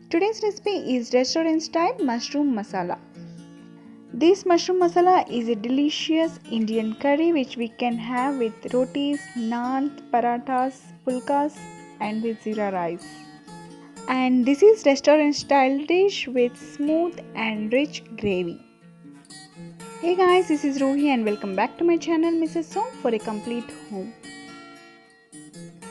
Today's recipe is restaurant style mushroom masala. This mushroom masala is a delicious Indian curry which we can have with rotis, naan, parathas, pulkas and with jeera rice. And this is restaurant style dish with smooth and rich gravy. Hey guys, this is Rohi and welcome back to my channel mrshome for a complete home.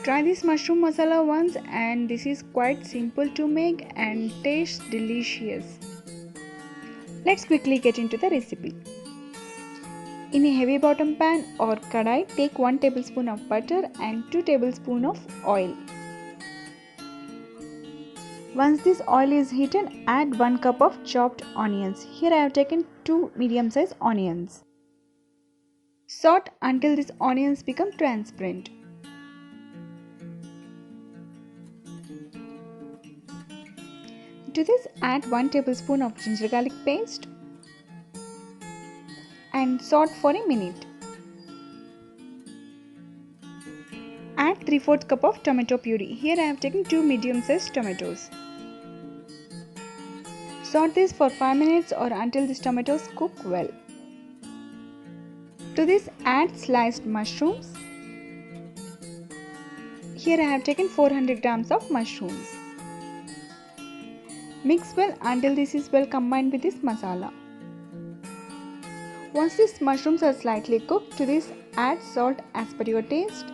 Try this mushroom masala once and this is quite simple to make and tastes delicious. Let's quickly get into the recipe. In a heavy bottom pan or kadai, take 1 tablespoon of butter and 2 tablespoons of oil. Once this oil is heated, add 1 cup of chopped onions. Here I have taken 2 medium-sized onions. Saute until these onions become transparent. To this, add 1 tablespoon of ginger garlic paste and saute for a minute. Add 3/4 cup of tomato puree. Here I have taken 2 medium-sized tomatoes. Saute this for 5 minutes or until these tomatoes cook well. To this, add sliced mushrooms. Here I have taken 400 grams of mushrooms. Mix well until this is well combined with this masala. Once these mushrooms are slightly cooked, to this add salt as per your taste.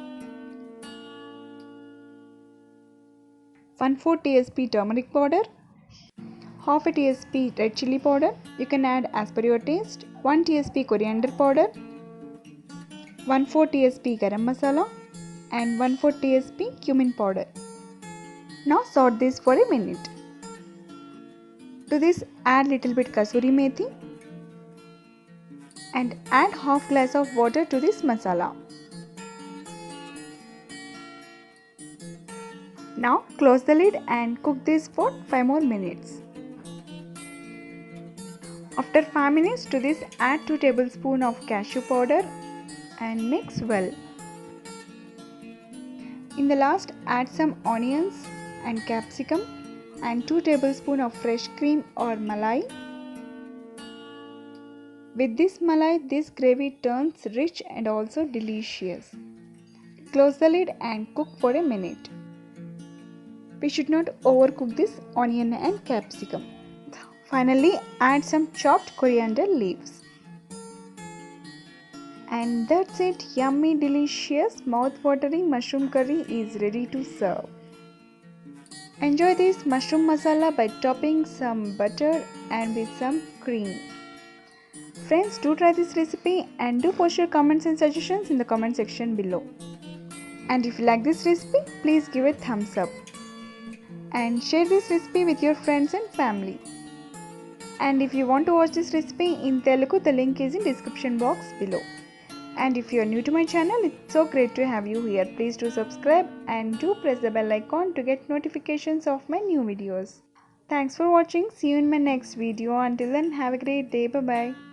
1/4 tsp turmeric powder, half a tsp red chili powder, you can add as per your taste, 1 tsp coriander powder, 1/4 tsp garam masala and 1/4 tsp cumin powder. Now saute this for a minute. To this add little bit kasuri methi and add half glass of water to this masala. Now close the lid and cook this for 5 more minutes. After 5 minutes, to this add 2 tablespoons of cashew powder and mix well. In the last, add some onions and capsicum and 2 tablespoons of fresh cream or malai. With this malai, this gravy turns rich and also delicious. Close the lid and cook for a minute. We should not overcook this onion and capsicum. Finally, add some chopped coriander leaves. And that's it, yummy, delicious, mouth-watering mushroom curry is ready to serve. Enjoy this mushroom masala by topping some butter and with some cream. Friends, do try this recipe and do post your comments and suggestions in the comment section below. And if you like this recipe, please give a thumbs up. And share this recipe with your friends and family. And if you want to watch this recipe in Telugu, the link is in description box below. And if you are new to my channel, it's so great to have you here. Please do subscribe and do press the bell icon to get notifications of my new videos. Thanks for watching. See you in my next video. Until then, have a great day. Bye bye.